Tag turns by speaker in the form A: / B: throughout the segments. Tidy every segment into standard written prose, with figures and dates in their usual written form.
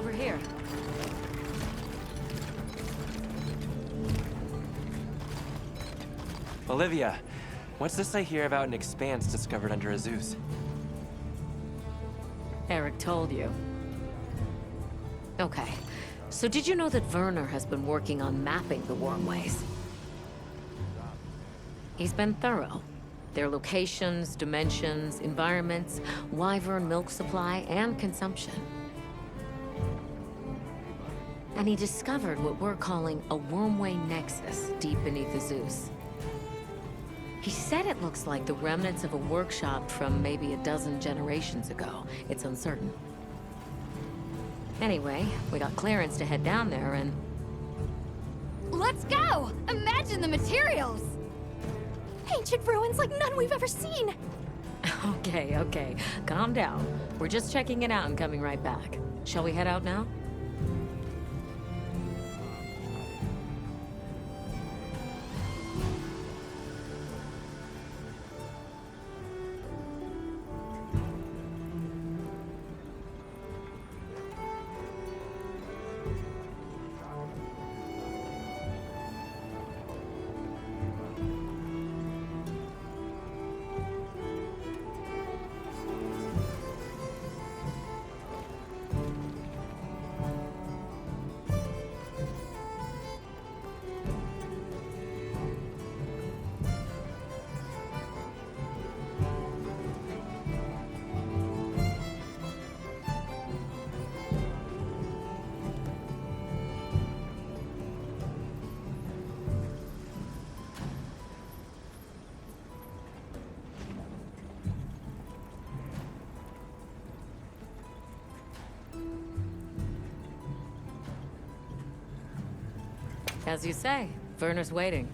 A: over here.
B: Olivia, what's this I hear about an expanse discovered under Azus?
A: Eric told you. Okay, so did you know that Werner has been working on mapping the wormways? He's been thorough. Their locations, dimensions, environments, wyvern milk supply, and consumption. And he discovered what we're calling a wormway nexus deep beneath Azus. He said it looks like the remnants of a workshop from maybe a dozen generations ago. It's uncertain. Anyway, we got clearance to head down there and...
C: Let's go! Imagine the materials! Ancient ruins like none we've ever seen!
A: Okay. Calm down. We're just checking it out and coming right back. Shall we head out now? As you say, Werner's waiting.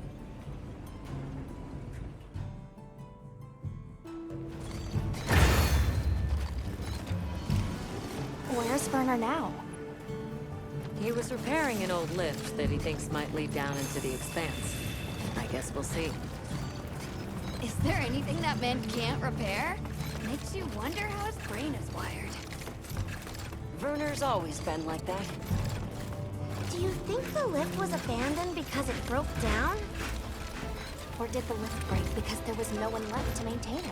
C: Where's Werner now?
A: He was repairing an old lift that he thinks might lead down into the expanse. I guess we'll see.
C: Is there anything that man can't repair? Makes you wonder how his brain is wired.
D: Werner's always been like that.
E: Do you think the lift was abandoned because it broke down? Or did the lift break because there was no one left to maintain it?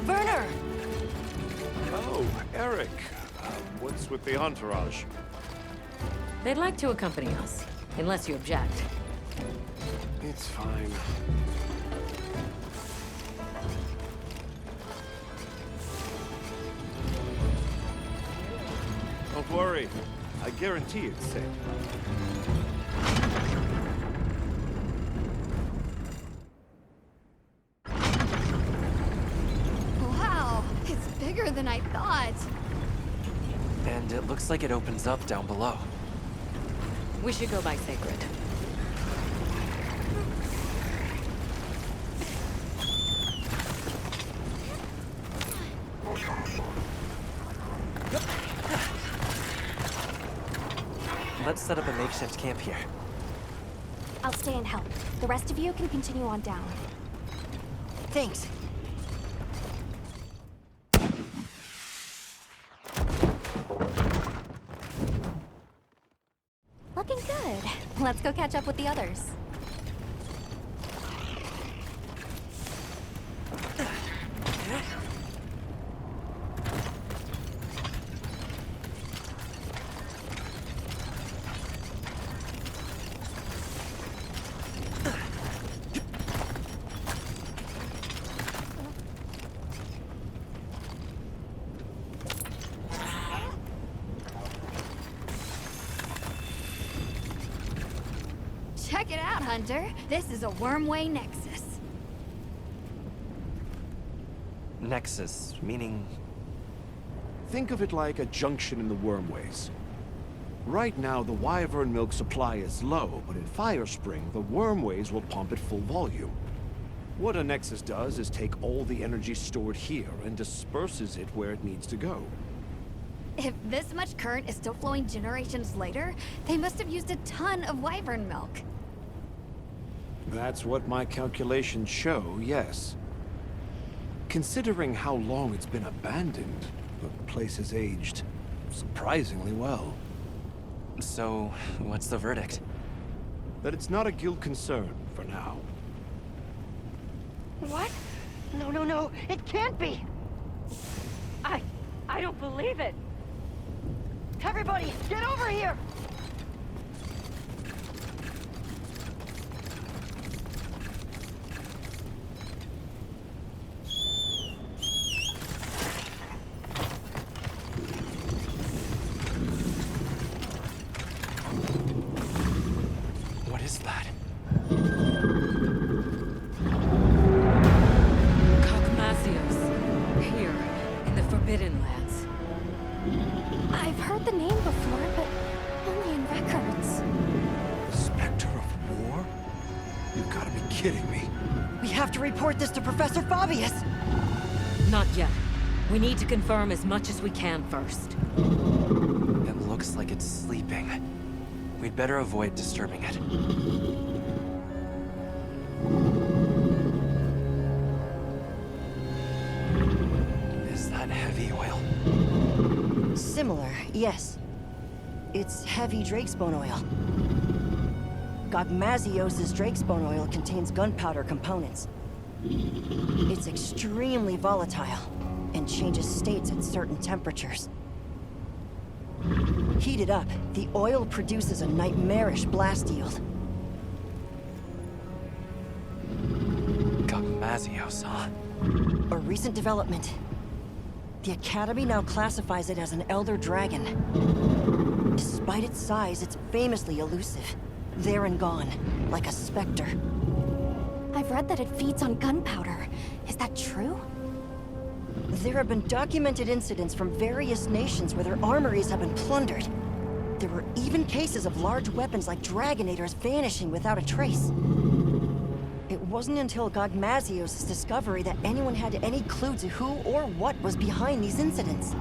D: Werner!
F: Oh, Eric. What's with the entourage?
A: They'd like to accompany us, unless you object.
F: It's fine. Don't worry. I guarantee it's safe.
C: Wow, it's bigger than I thought.
B: And it looks like it opens up down below.
A: We should go by Sacred.
B: Let's set up a makeshift camp here.
E: I'll stay and help. The rest of you can continue on down.
D: Thanks.
E: Looking good. Let's go catch up with the others.
C: Check it out, Hunter. This is a wormway nexus.
B: Nexus, meaning...
F: Think of it like a junction in the wormways. Right now, the wyvern milk supply is low, but in Firespring, the wormways will pump at full volume. What a nexus does is take all the energy stored here and disperses it where it needs to go.
C: If this much current is still flowing generations later, they must have used a ton of wyvern milk.
F: That's what my calculations show, yes. Considering how long it's been abandoned, the place has aged surprisingly well.
B: So, what's the verdict?
F: That it's not a guild concern for now.
D: What? No, no, no. It can't be. I don't believe it. Everybody, get over here!
B: What is that?
A: Gogmazios. Here, in the Forbidden Lands.
C: I've heard the name before, but only in records.
F: The Spectre of War? You've got to be kidding me.
D: We have to report this to Professor Fabius!
A: Not yet. We need to confirm as much as we can first.
B: It looks like it's sleeping. We'd better avoid disturbing it. Is that heavy oil?
D: Similar, yes. It's heavy drakesbone oil. Gogmazios' drakesbone oil contains gunpowder components. It's extremely volatile and changes states at certain temperatures. Heated up, the oil produces a nightmarish blast yield.
B: Gogmazios, huh?
D: A recent development. The Academy now classifies it as an Elder Dragon. Despite its size, it's famously elusive. There and gone, like a specter.
C: I've read that it feeds on gunpowder. Is that true?
D: There have been documented incidents from various nations where their armories have been plundered. There were even cases of large weapons like Dragonators vanishing without a trace. It wasn't until Gogmazios' discovery that anyone had any clue to who or what was behind these incidents.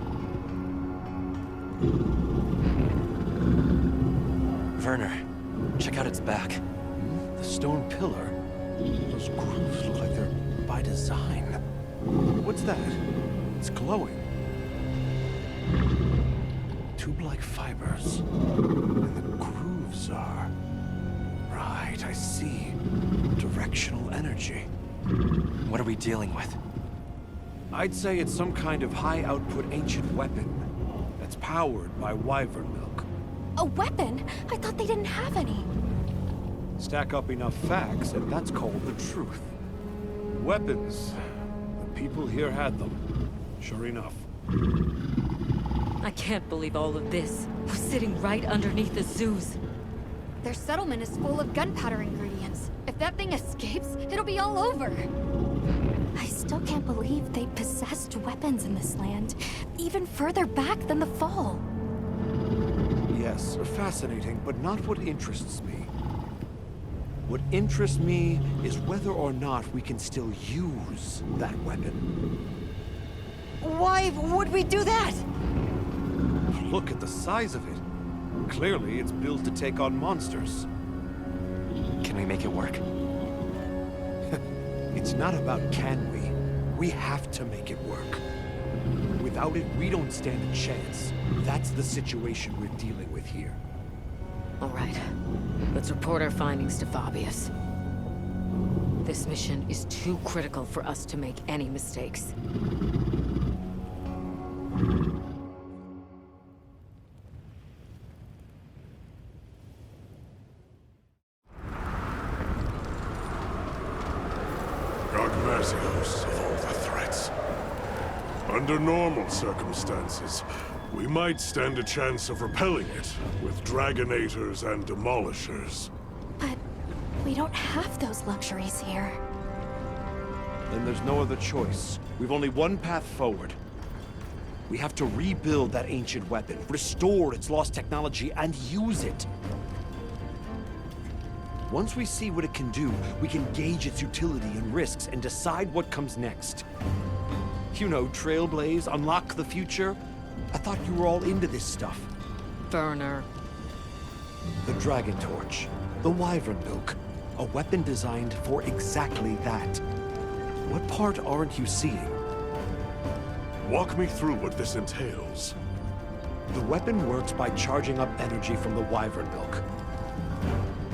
B: Werner, check out its back.
F: The stone pillar? Those grooves look like they're by design. What's that? It's glowing. Tube-like fibers. And the grooves are... Right, I see. Directional energy.
B: What are we dealing with?
F: I'd say it's some kind of high-output ancient weapon that's powered by wyvern milk.
C: A weapon? I thought they didn't have any.
F: Stack up enough facts, and that's called the truth. Weapons. The people here had them. Sure enough.
A: I can't believe all of this was sitting right underneath the zoos.
C: Their settlement is full of gunpowder ingredients. If that thing escapes, it'll be all over. I still can't believe they possessed weapons in this land, even further back than the Fall.
F: Yes, fascinating, but not what interests me. What interests me is whether or not we can still use that weapon.
D: Why would we do that?
F: Look at the size of it. Clearly, it's built to take on monsters.
B: Can we make it work?
F: It's not about can we. We have to make it work. Without it, we don't stand a chance. That's the situation we're dealing with here.
A: All right. Let's report our findings to Fabius. This mission is too critical for us to make any mistakes.
G: Gogmazios of all the threats. Under normal circumstances, we might stand a chance of repelling it with Dragonators and Demolishers.
C: But we don't have those luxuries here.
F: Then there's no other choice. We've only one path forward. We have to rebuild that ancient weapon, restore its lost technology, and use it. Once we see what it can do, we can gauge its utility and risks and decide what comes next. You know, trailblaze, unlock the future. I thought you were all into this stuff.
A: Werner.
F: The Dragon Torch. The Wyvern Milk. A weapon designed for exactly that. What part aren't you seeing?
G: Walk me through what this entails.
F: The weapon works by charging up energy from the Wyvern Milk.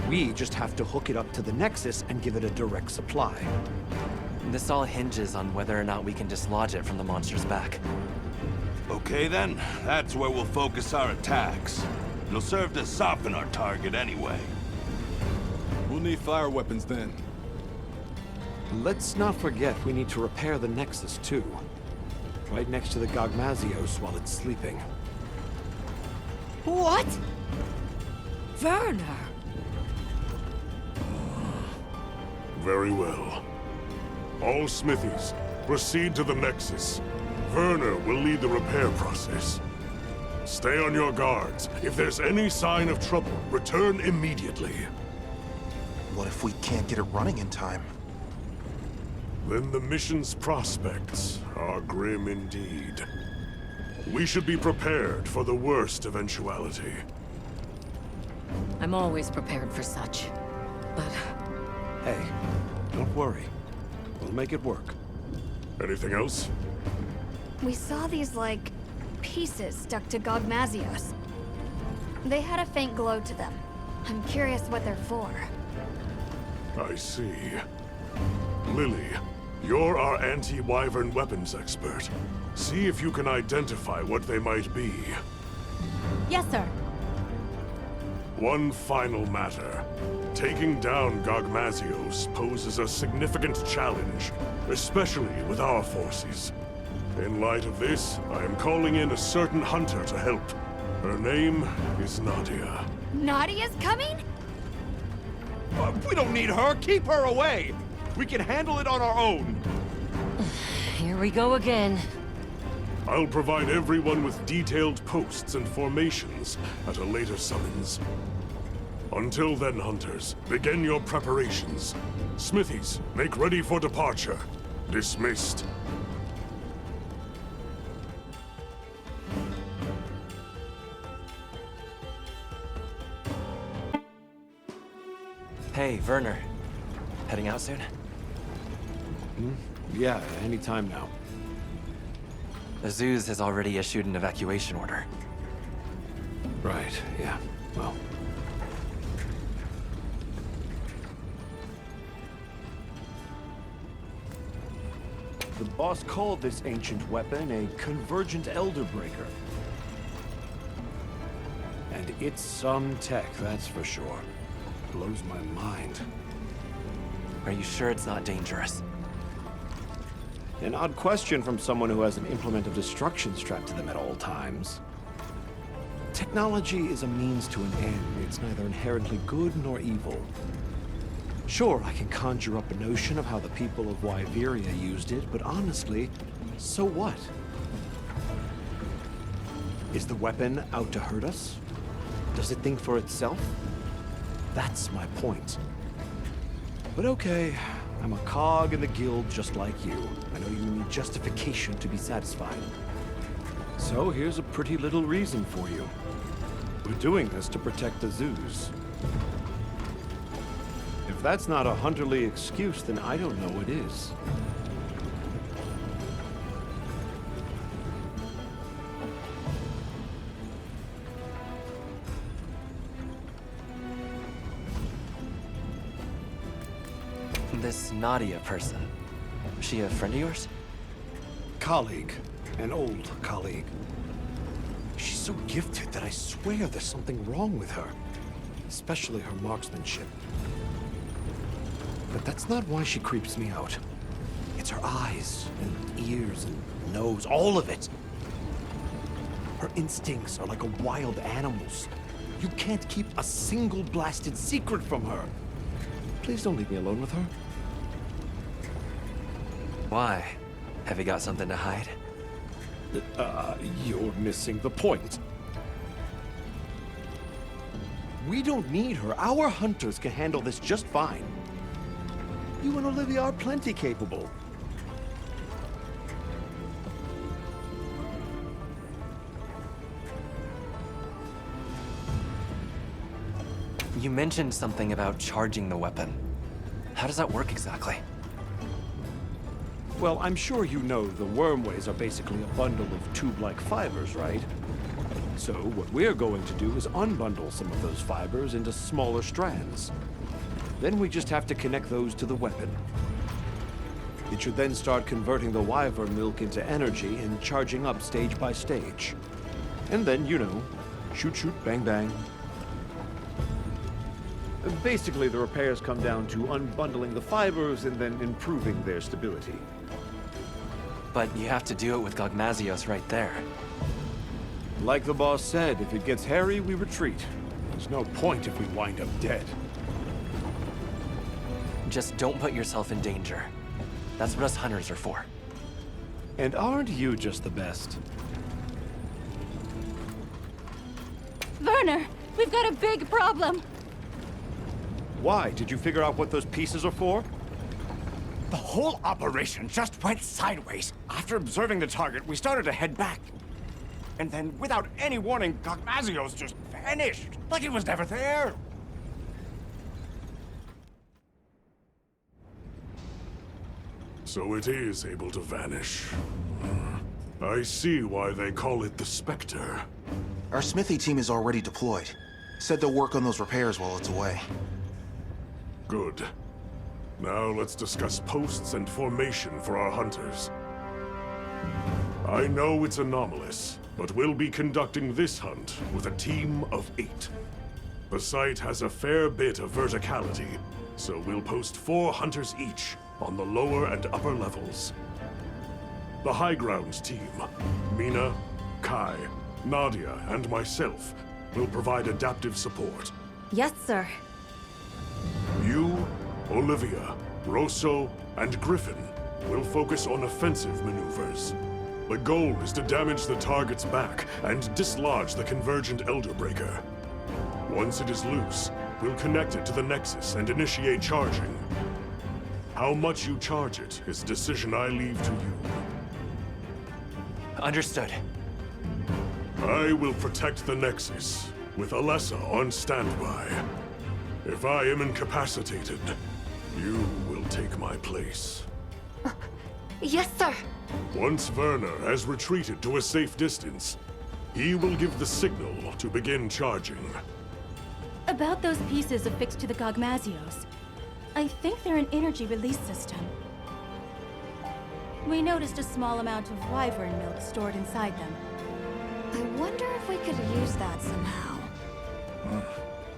F: We just have to hook it up to the Nexus and give it a direct supply.
B: This all hinges on whether or not we can dislodge it from the monster's back.
H: Okay then, that's where we'll focus our attacks. It'll serve to soften our target anyway.
I: We'll need fire weapons then.
F: Let's not forget we need to repair the Nexus too. Right next to the Gogmazios while it's sleeping.
A: What? Werner!
G: Very well. All smithies, proceed to the Nexus. Werner will lead the repair process. Stay on your guards. If there's any sign of trouble, return immediately.
J: What if we can't get it running in time?
G: Then the mission's prospects are grim indeed. We should be prepared for the worst eventuality.
A: I'm always prepared for such. But
F: Hey, don't worry. We'll make it work.
G: Anything else?
C: We saw these, like, pieces stuck to Gogmazios. They had a faint glow to them. I'm curious what they're for.
G: I see. Lily, you're our anti-Wyvern weapons expert. See if you can identify what they might be.
C: Yes, sir.
G: One final matter. Taking down Gogmazios poses a significant challenge, especially with our forces. In light of this, I am calling in a certain hunter to help. Her name is Nadia.
C: Nadia's coming?
F: We don't need her! Keep her away! We can handle it on our own!
A: here we go again.
G: I'll provide everyone with detailed posts and formations at a later summons. Until then, hunters, begin your preparations. Smithies, make ready for departure. Dismissed.
B: Hey, Werner. Heading out soon?
F: Yeah, anytime now.
B: Azuz has already issued an evacuation order.
F: Right, yeah. Well. The boss called this ancient weapon a convergent elder breaker. And it's some tech, that's for sure. Blows my mind.
B: Are you sure it's not dangerous?
F: An odd question from someone who has an implement of destruction strapped to them at all times. Technology is a means to an end. It's neither inherently good nor evil. Sure, I can conjure up a notion of how the people of Wyveria used it, but honestly, so what? Is the weapon out to hurt us? Does it think for itself? That's my point. But okay, I'm a cog in the guild just like you. I know you need justification to be satisfied. So here's a pretty little reason for you. We're doing this to protect the zoos. If that's not a hunterly excuse, then I don't know what is.
B: This Nadia person, is she a friend of yours?
F: Colleague. An old colleague. She's so gifted that I swear there's something wrong with her. Especially her marksmanship. But that's not why she creeps me out. It's her eyes, and ears, and nose, all of it. Her instincts are like a wild animal's. You can't keep a single blasted secret from her. Please don't leave me alone with her.
B: Why? Have you got something to hide?
F: You're missing the point. We don't need her. Our hunters can handle this just fine. You and Olivia are plenty capable.
B: You mentioned something about charging the weapon. How does that work exactly?
F: Well, I'm sure you know the wormways are basically a bundle of tube-like fibers, right? So what we're going to do is unbundle some of those fibers into smaller strands. Then we just have to connect those to the weapon. It should then start converting the wyvern milk into energy and charging up stage by stage. And then, you know, shoot, shoot, bang, bang. Basically, the repairs come down to unbundling the fibers and then improving their stability.
B: But you have to do it with Gogmazios right there.
F: Like the boss said, if it gets hairy, we retreat. There's no point if we wind up dead.
B: Just don't put yourself in danger. That's what us hunters are for.
F: And aren't you just the best?
C: Werner, we've got a big problem.
F: Why? Did you figure out what those pieces are for?
K: The whole operation just went sideways. After observing the target, we started to head back. And then, without any warning, Gogmazios just vanished. Like it was never there.
G: So it is able to vanish. I see why they call it the Spectre.
J: Our smithy team is already deployed. Said they'll work on those repairs while it's away.
G: Good. Now let's discuss posts and formation for our hunters. I know it's anomalous, but we'll be conducting this hunt with a team of 8. The site has a fair bit of verticality, so we'll post 4 hunters each on the lower and upper levels. The high grounds team, Mina, Kai, Nadia, and myself, will provide adaptive support.
C: Yes, sir.
G: You, Olivia, Rosso, and Griffin will focus on offensive maneuvers. The goal is to damage the target's back and dislodge the convergent Elder Breaker. Once it is loose, we'll connect it to the Nexus and initiate charging. How much you charge it is a decision I leave to you.
B: Understood.
G: I will protect the Nexus, with Alessa on standby. If I am incapacitated, you will take my place.
C: Yes, sir.
G: Once Werner has retreated to a safe distance, he will give the signal to begin charging.
L: About those pieces affixed to the Gogmazios. I think they're an energy release system. We noticed a small amount of wyvern milk stored inside them.
C: I wonder if we could use that somehow.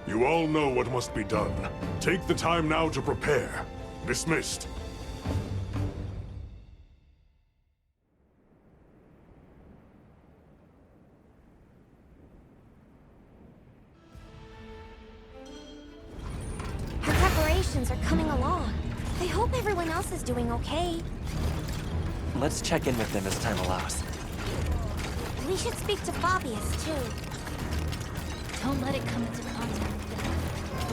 G: You all know what must be done. Take the time now to prepare. Dismissed.
E: Our preparations are coming along. I hope everyone else is doing okay.
B: Let's check in with them as time allows.
E: We should speak to Fabius, too.
L: Don't let it come into contact.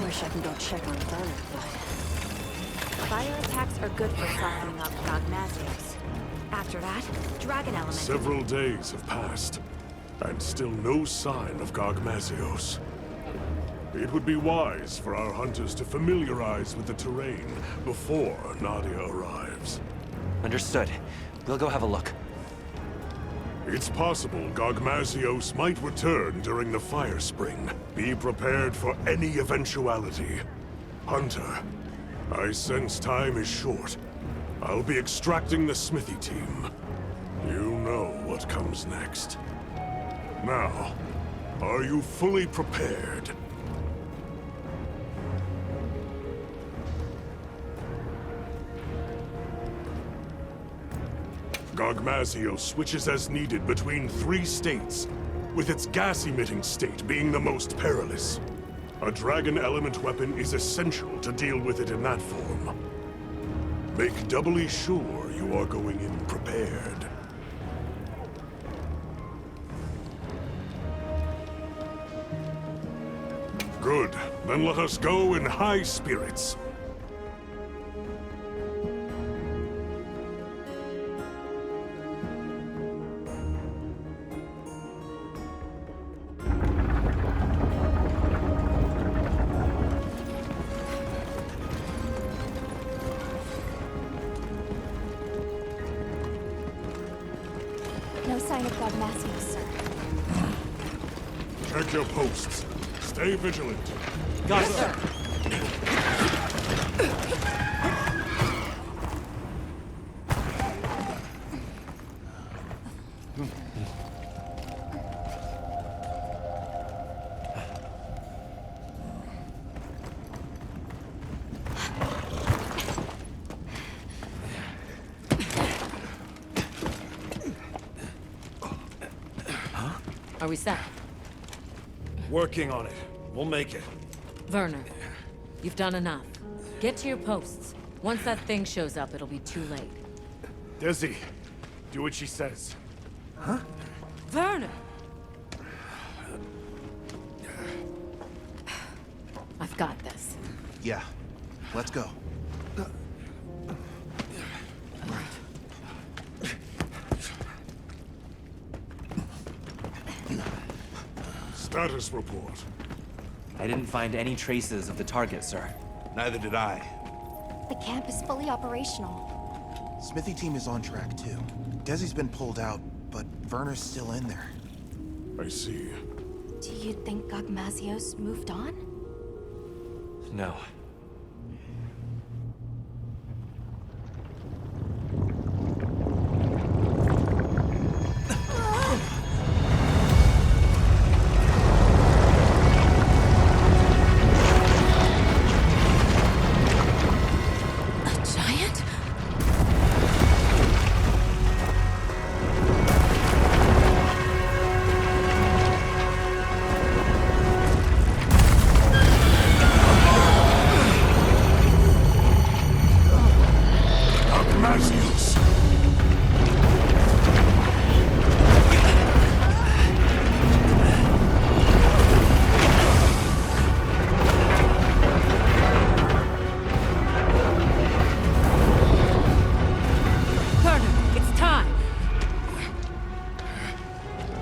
D: Wish I can go check on Werner, but...
M: Fire attacks are good for softening up Gogmazios. After that, Dragon Element.
G: Several days have passed, and still no sign of Gogmazios. It would be wise for our hunters to familiarize with the terrain before Nadia arrives.
B: Understood. We'll go have a look.
G: It's possible Gogmazios might return during the Fire Spring. Be prepared for any eventuality. Hunter, I sense time is short. I'll be extracting the smithy team. You know what comes next. Now, are you fully prepared? Gogmazios switches as needed between 3 states, with its gas-emitting state being the most perilous. A dragon element weapon is essential to deal with it in that form. Make doubly sure you are going in prepared. Good. Then let us go in high spirits.
C: sign of Gogmazios, sir.
G: Check your posts. Stay vigilant.
B: Got it, sir.
A: Are we set?
F: Working on it. We'll make it.
A: Werner, you've done enough. Get to your posts. Once that thing shows up, it'll be too late.
F: Desi, do what she says.
A: Huh? Werner! I've got this.
J: Yeah. Let's go.
G: Status report.
B: I didn't find any traces of the target, sir.
H: Neither did I.
C: The camp is fully operational.
J: Smithy team is on track, too. Desi's been pulled out, but Werner's still in there.
G: I see.
C: Do you think Gogmazios moved on?
B: No.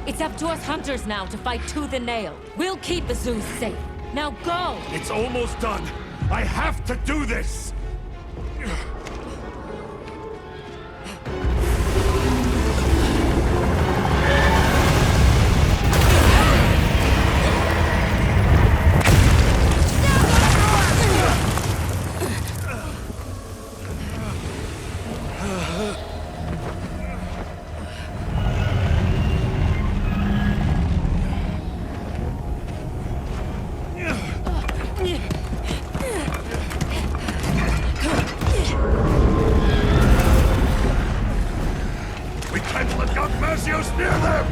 A: It's up to us hunters now to fight tooth and nail. We'll keep Zeus safe. Now go!
F: It's almost done. I have to do this! Gogmazios near them!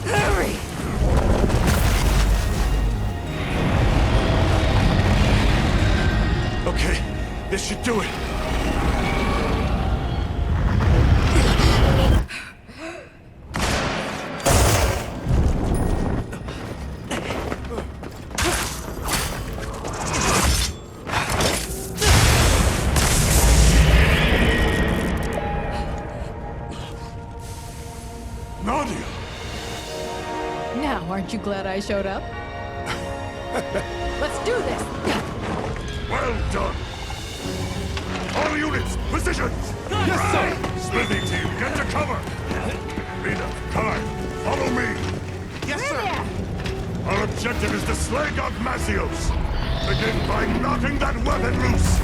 A: Hurry!
F: Okay, this should do it.
G: Nadia!
N: Now, aren't you glad I showed up? Let's do this!
G: Well done! All units, positions!
F: Yes, sir!
G: Smithy team, get to cover! Mina, Kai, follow me!
F: Yes, sir!
G: Our objective is to slay Gogmazios! Begin by knocking that weapon loose!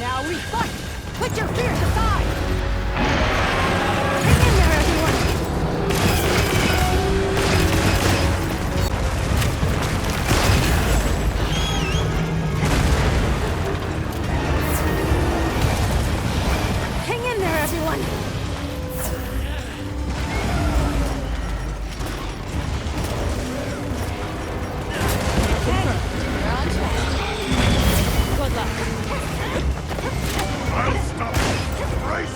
N: Now we fight! Put your fears aside! Hang in there, everyone! Hang in there, everyone!
A: Good luck.
G: I'll stop! Brace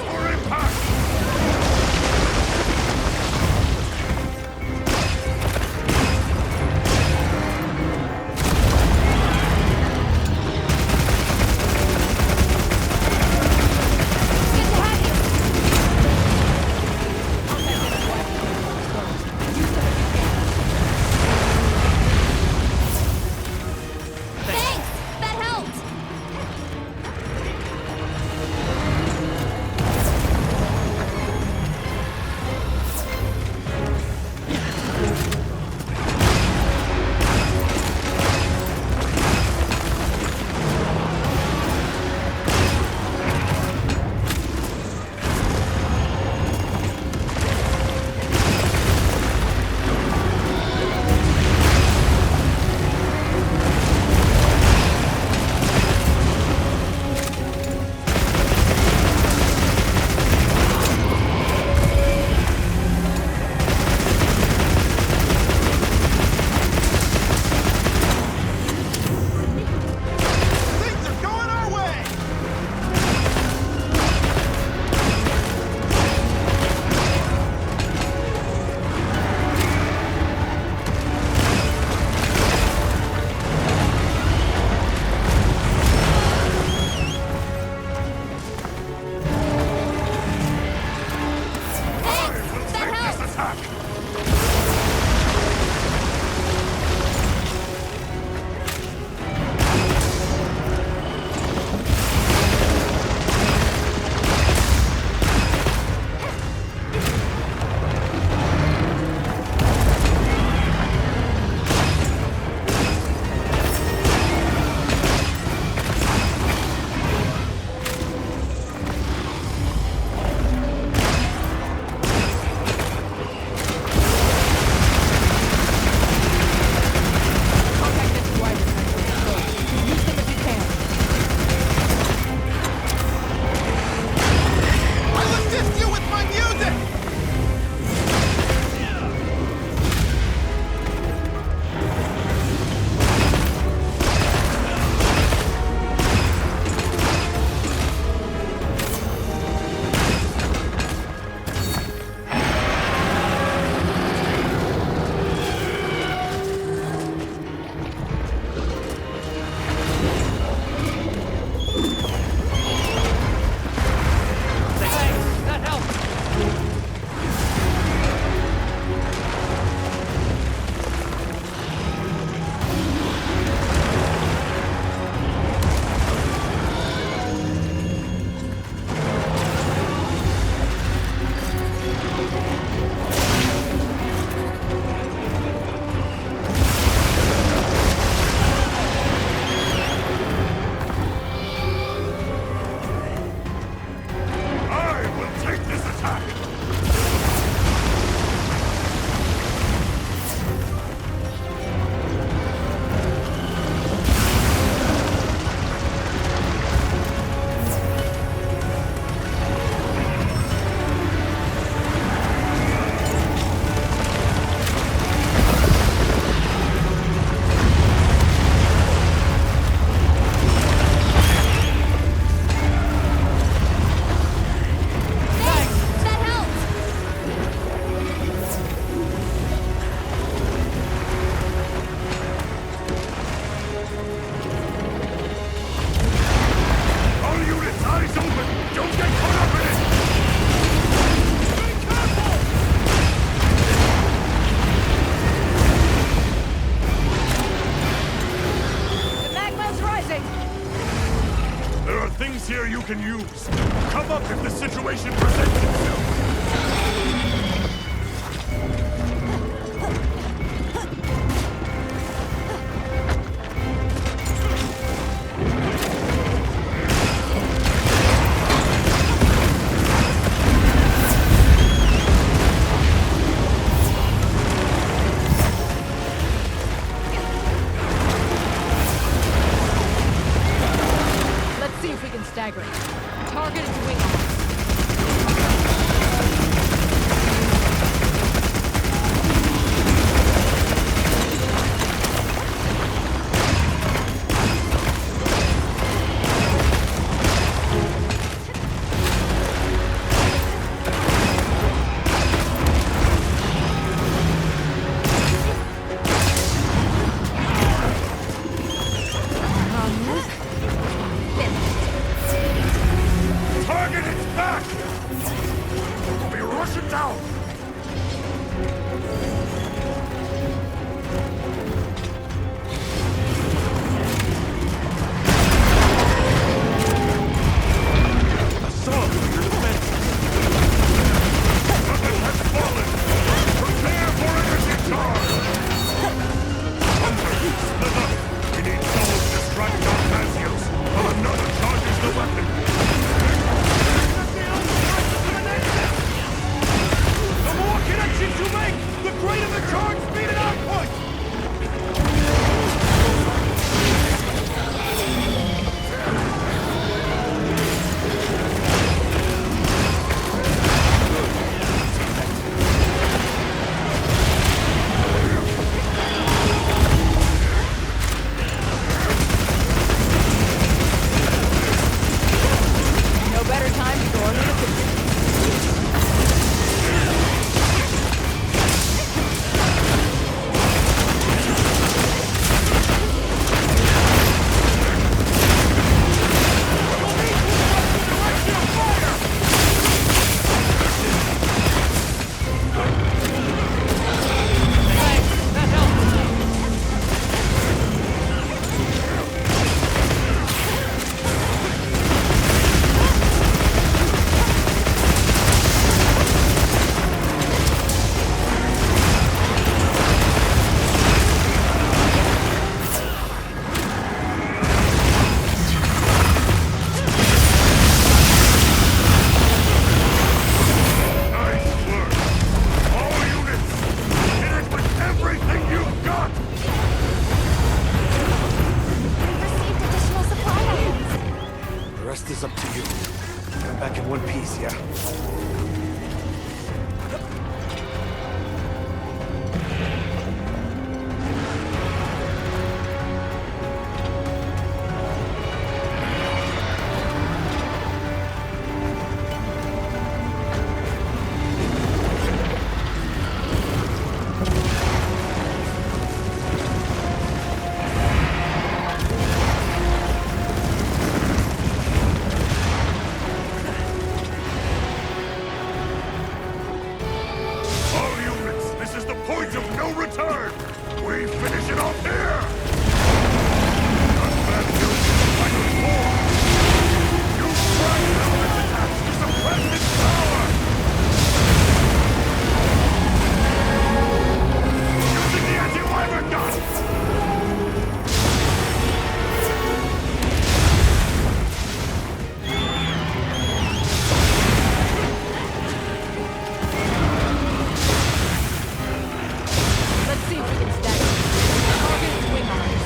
G: can use. Come up if the situation presents itself.
N: Let's see if we can stagger it. Target its wing arms.
G: Target its back! We'll be rushing down! Assault on your defenses! Weapon has fallen! Prepare for energy charge! Hunter, split up! We need someone to distract Gogmazios while another charges the weapon! The more connections you make, the greater the charge speed and output!
N: No better time to go under the kitchen.
G: Nice work! All units, hit it with everything you've got!
E: Received additional supply items.
F: The rest is up to you. Come back in one piece, yeah?
G: All units, this is the point of no return! We finish it off here! Gogmazios is the final form! You track elements attached to suppress its power! Using the anti-wyvern gun!
N: Let's see if we can stagger it. Target its wing arms.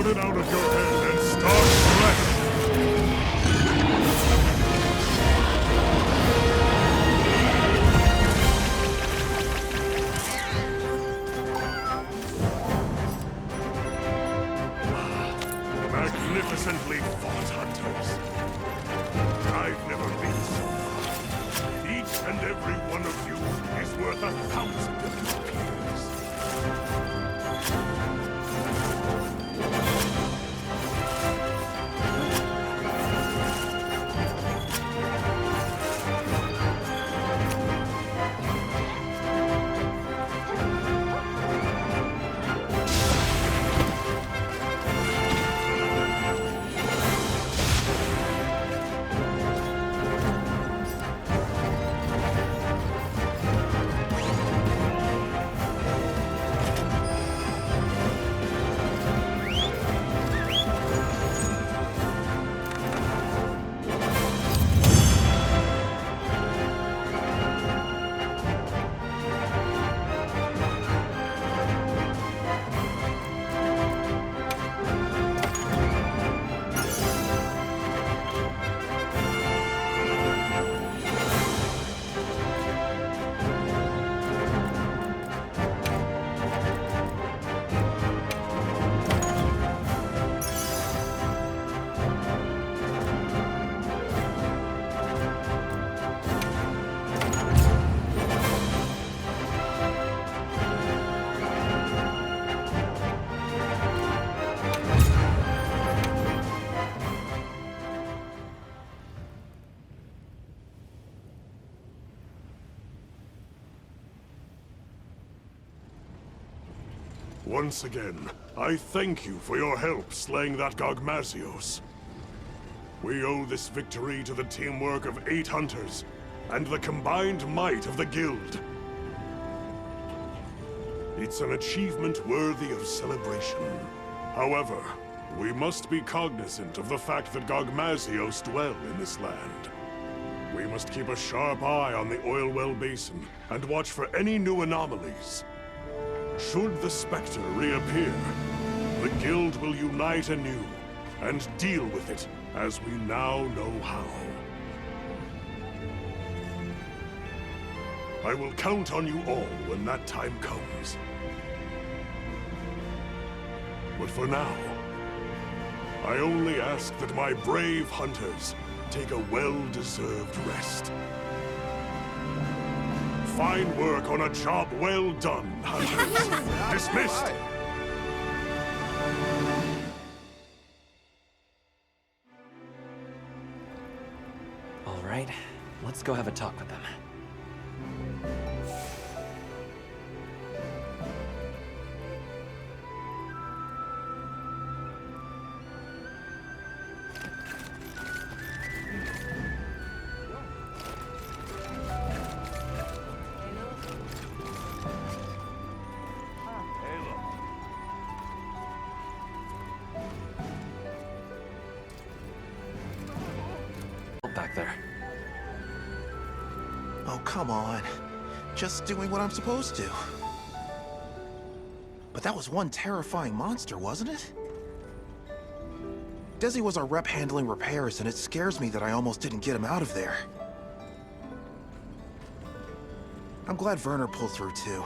G: Put it out of your head and start fresh! Magnificently fought, hunters. I've never been so far. Each and every one of you is worth 1,000 of your peers. Once again, I thank you for your help slaying that Gogmazios. We owe this victory to the teamwork of 8 hunters, and the combined might of the guild. It's an achievement worthy of celebration. However, we must be cognizant of the fact that Gogmazios dwell in this land. We must keep a sharp eye on the oil well basin, and watch for any new anomalies. Should the Spectre reappear, the Guild will unite anew, and deal with it as we now know how. I will count on you all when that time comes. But for now, I only ask that my brave hunters take a well-deserved rest. Fine work on a job well done, hunters. Dismissed!
B: All right, let's go have a talk with them. Back there.
J: Oh, come on. Just doing what I'm supposed to. But that was one terrifying monster, wasn't it? Desi was our rep handling repairs, and it scares me that I almost didn't get him out of there. I'm glad Werner pulled through, too.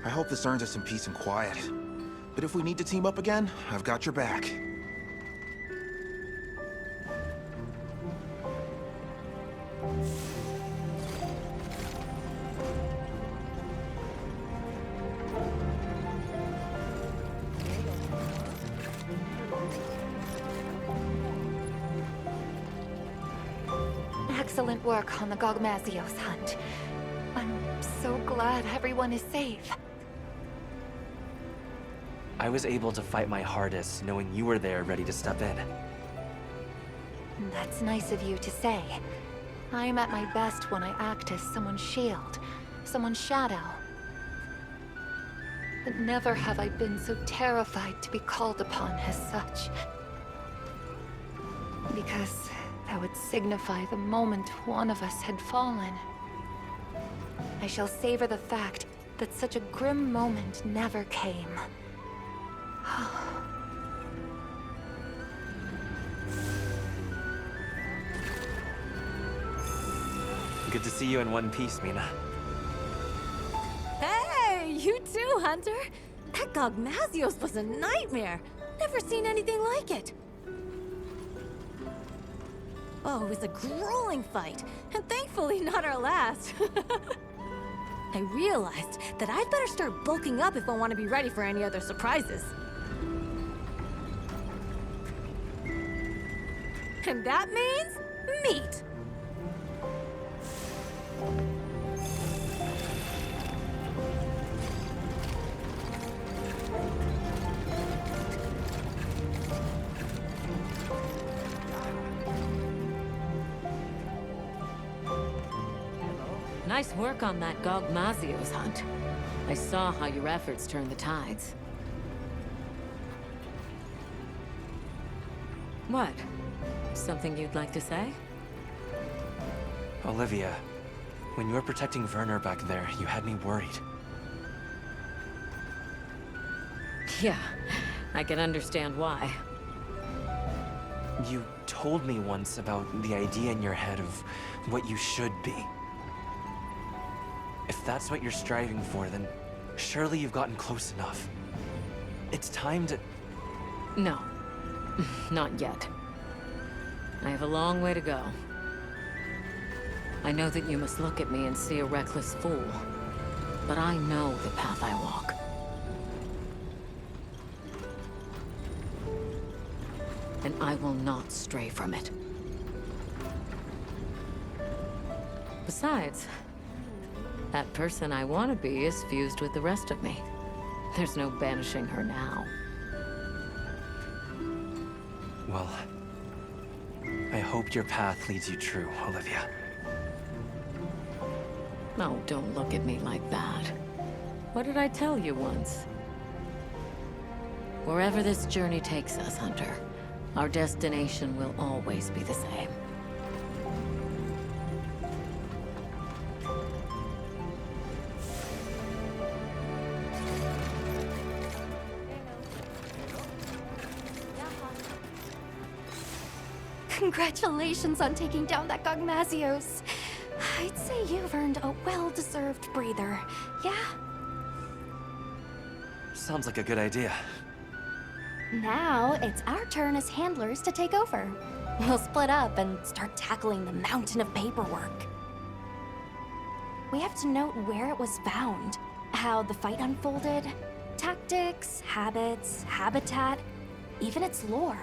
J: I hope this earns us some peace and quiet. But if we need to team up again, I've got your back.
C: Excellent work on the Gogmazios hunt. I'm so glad everyone is safe.
B: I was able to fight my hardest knowing you were there ready to step in.
C: That's nice of you to say. I'm at my best when I act as someone's shield, someone's shadow. But never have I been so terrified to be called upon as such. Because that would signify the moment one of us had fallen. I shall savor the fact that such a grim moment never came.
B: Good to see you in one piece, Mina.
N: Hey, you too, Hunter. That Gogmazios was a nightmare. Never seen anything like it. Oh, it was a grueling fight, and thankfully not our last. I realized that I'd better start bulking up if I want to be ready for any other surprises. And that means meat.
A: Nice work on that Gogmazios hunt. I saw how your efforts turned the tides. What? Something you'd like to say?
B: Olivia, when you were protecting Werner back there, you had me worried.
A: Yeah, I can understand why.
B: You told me once about the idea in your head of what you should be. If that's what you're striving for, then surely you've gotten close enough. It's time to...
A: No, not yet. I have a long way to go. I know that you must look at me and see a reckless fool, but I know the path I walk. And I will not stray from it. Besides, that person I want to be is fused with the rest of me. There's no banishing her now.
B: Well, I hope your path leads you true, Olivia.
A: No, don't look at me like that. What did I tell you once? Wherever this journey takes us, Hunter, our destination will always be the same.
C: Congratulations on taking down that Gogmazios. I'd say you've earned a well-deserved breather, yeah?
B: Sounds like a good idea.
C: Now, it's our turn as handlers to take over. We'll split up and start tackling the mountain of paperwork. We have to note where it was found, how the fight unfolded, tactics, habits, habitat, even its lore.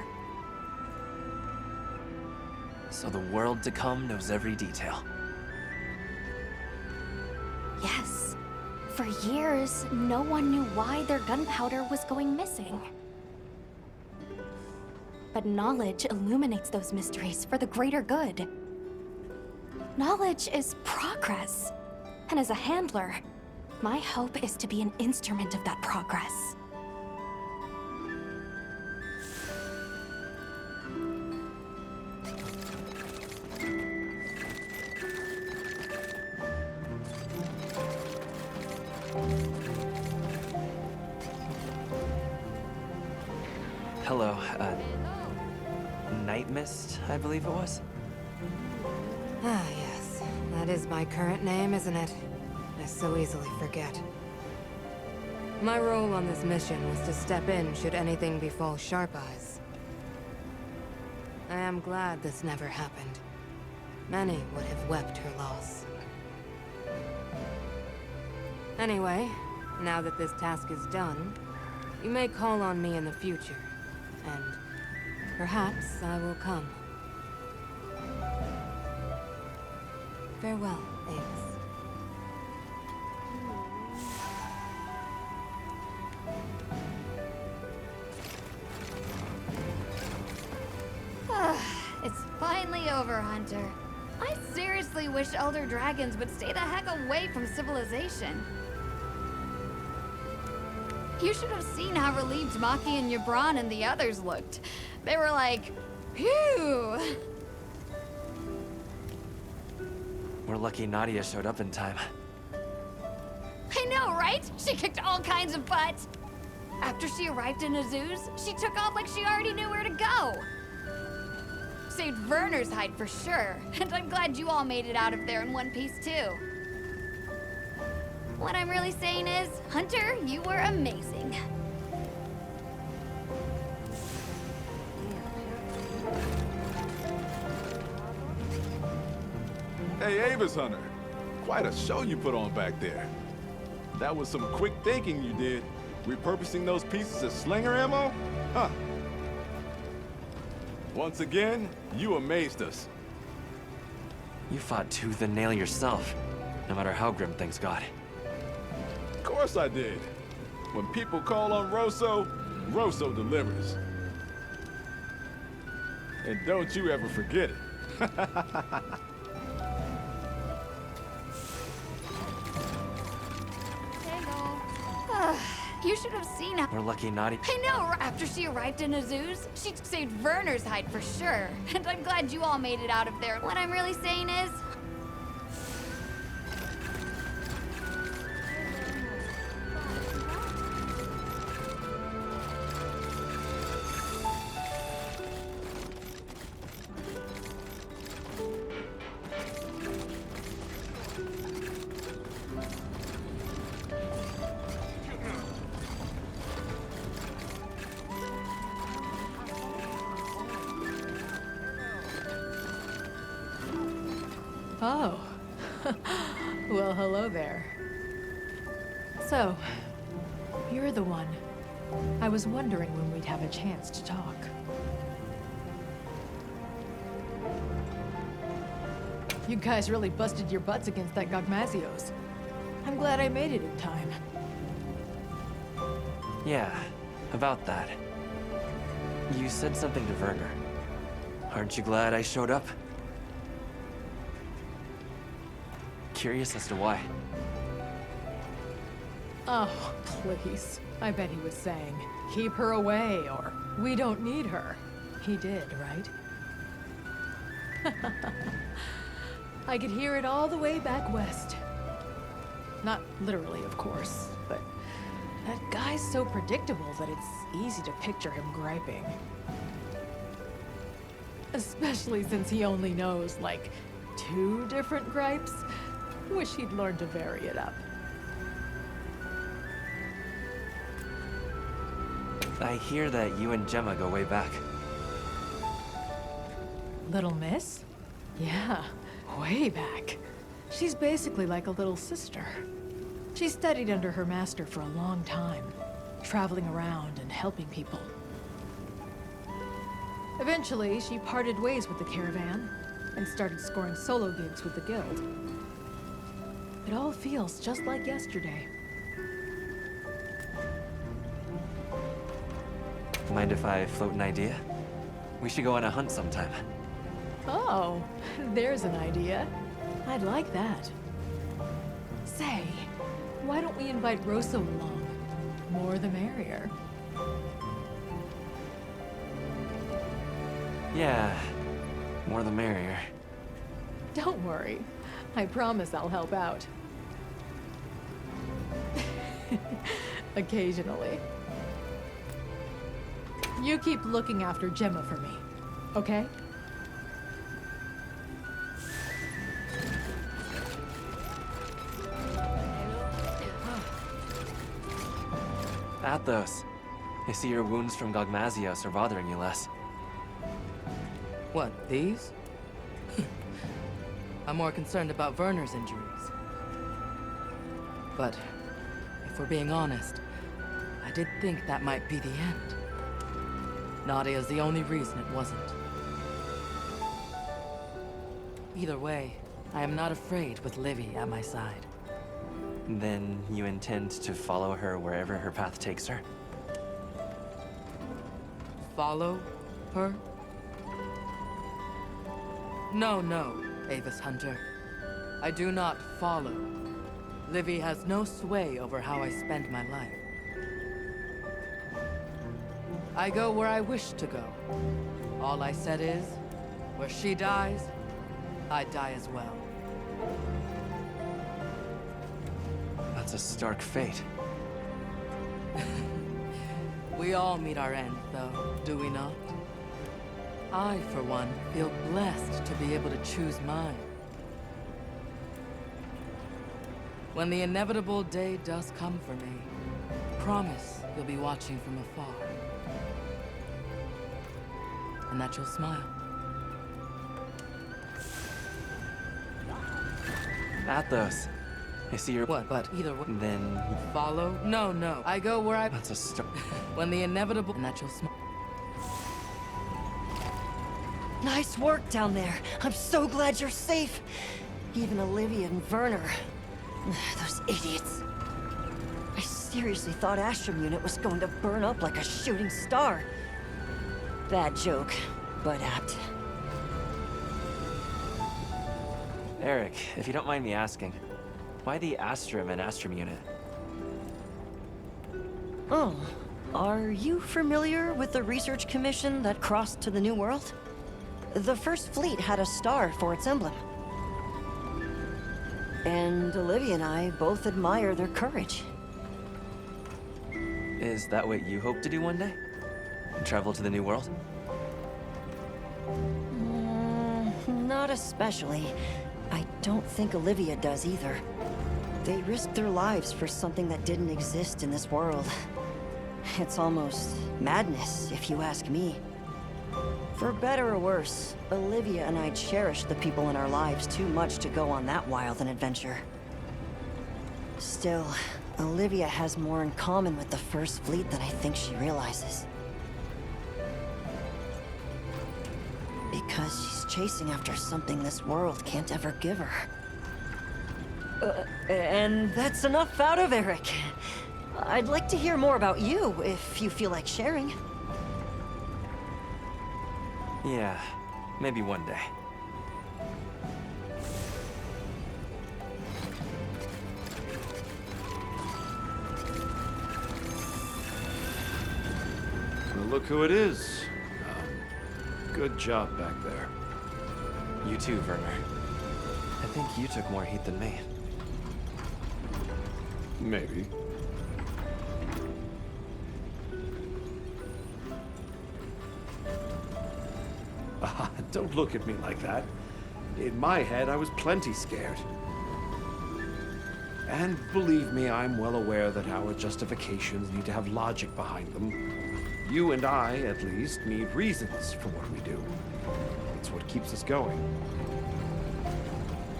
B: So the world to come knows every detail.
C: Yes. For years, no one knew why their gunpowder was going missing. But knowledge illuminates those mysteries for the greater good. Knowledge is progress. And as a handler, my hope is to be an instrument of that progress.
B: Hello, Night Mist, I believe it was?
O: Ah, yes. That is my current name, isn't it? I so easily forget. My role on this mission was to step in should anything befall Sharp Eyes. I am glad this never happened. Many would have wept her loss. Anyway, now that this task is done, you may call on me in the future, and perhaps I will come. Farewell, Avis.
C: It's finally over, Hunter. I seriously wish Elder Dragons would stay the heck away from civilization. You should have seen how relieved Maki and Yabran and the others looked. They were like, phew!
B: We're lucky Nadia showed up in time.
C: I know, right? She kicked all kinds of butt. After she arrived in Azuz, she took off like she already knew where to go. Saved Werner's hide for sure, and I'm glad you all made it out of there in one piece too. What I'm really saying is, Hunter, you were amazing.
I: Hey, Avis Hunter. Quite a show you put on back there. That was some quick thinking you did. Repurposing those pieces as slinger ammo? Huh. Once again, you amazed us.
B: You fought tooth and nail yourself, no matter how grim things got.
I: Of course I did. When people call on Rosso, Rosso delivers. And don't you ever forget it.
C: You should have seen how—
B: We're lucky not
C: I know, after she arrived in Azuz, she saved Werner's hide for sure. And I'm glad you all made it out of there. What I'm really saying is,
P: Oh. Well, hello there. So, you're the one. I was wondering when we'd have a chance to talk. You guys really busted your butts against that Gogmazios. I'm glad I made it in time.
B: Yeah, about that. You said something to Werner. Aren't you glad I showed up? Curious as to why.
P: Oh, please. I bet he was saying, keep her away, or we don't need her. He did, right? I could hear it all the way back west. Not literally, of course, but that guy's so predictable that it's easy to picture him griping. Especially since he only knows, like, 2 different gripes. Wish he'd learned to vary it up.
B: I hear that you and Gemma go way back.
P: Little Miss? Yeah, way back. She's basically like a little sister. She studied under her master for a long time, traveling around and helping people. Eventually, she parted ways with the caravan and started scoring solo gigs with the guild. It all feels just like yesterday.
B: Mind if I float an idea? We should go on a hunt sometime.
P: Oh, there's an idea. I'd like that. Say, why don't we invite Rosso along? More the merrier.
B: Yeah, more the merrier.
P: Don't worry. I promise I'll help out. Occasionally. You keep looking after Gemma for me, okay?
B: Athos, I see your wounds from Gogmazios are bothering you less.
Q: What, these? I'm more concerned about Werner's injuries. But, if we're being honest, I did think that might be the end. Nadia's the only reason it wasn't. Either way, I am not afraid with Livy at my side.
B: Then you intend to follow her wherever her path takes her?
Q: Follow her? No, Avis Hunter. I do not follow. Livy has no sway over how I spend my life. I go where I wish to go. All I said is, where she dies, I die as well.
B: That's a stark fate.
Q: We all meet our end, though, do we not? I, for one, feel blessed to be able to choose mine. When the inevitable day does come for me, promise you'll be watching from afar. And that you'll smile.
B: Athos. I see your...
Q: What? But either way...
B: Then...
Q: Follow? No, no. I go where I...
B: That's a start.
Q: When the inevitable... And that you'll smile.
D: Nice work down there. I'm so glad you're safe. Even Olivia and Werner. Those idiots. I seriously thought Astrum Unit was going to burn up like a shooting star. Bad joke, but apt.
B: Eric, if you don't mind me asking, why the Astrum and Astrum Unit?
D: Oh, are you familiar with the research commission that crossed to the New World? The first fleet had a star for its emblem. And Olivia and I both admire their courage.
B: Is that what you hope to do one day? Travel to the New World?
D: Not especially. I don't think Olivia does either. They risked their lives for something that didn't exist in this world. It's almost madness, if you ask me. For better or worse, Olivia and I cherish the people in our lives too much to go on that wild an adventure. Still, Olivia has more in common with the First Fleet than I think she realizes. Because she's chasing after something this world can't ever give her. And that's enough out of Eric. I'd like to hear more about you, if you feel like sharing.
B: Yeah, maybe one day.
F: Well, look who it is. Good job back there.
B: You too, Werner. I think you took more heat than me.
F: Maybe. Don't look at me like that. In my head, I was plenty scared. And believe me, I'm well aware that our justifications need to have logic behind them. You and I, at least, need reasons for what we do. It's what keeps us going.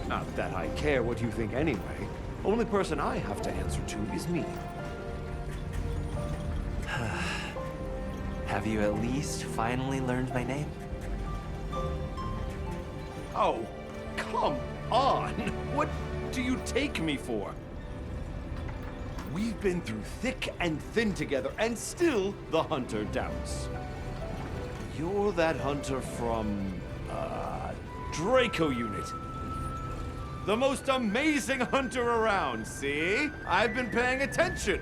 F: Not that I care what you think anyway. Only person I have to answer to is me.
B: Have you at least finally learned my name?
F: Oh, come on! What do you take me for? We've been through thick and thin together, and still the hunter doubts. You're that hunter from, Draco Unit. The most amazing hunter around, see? I've been paying attention.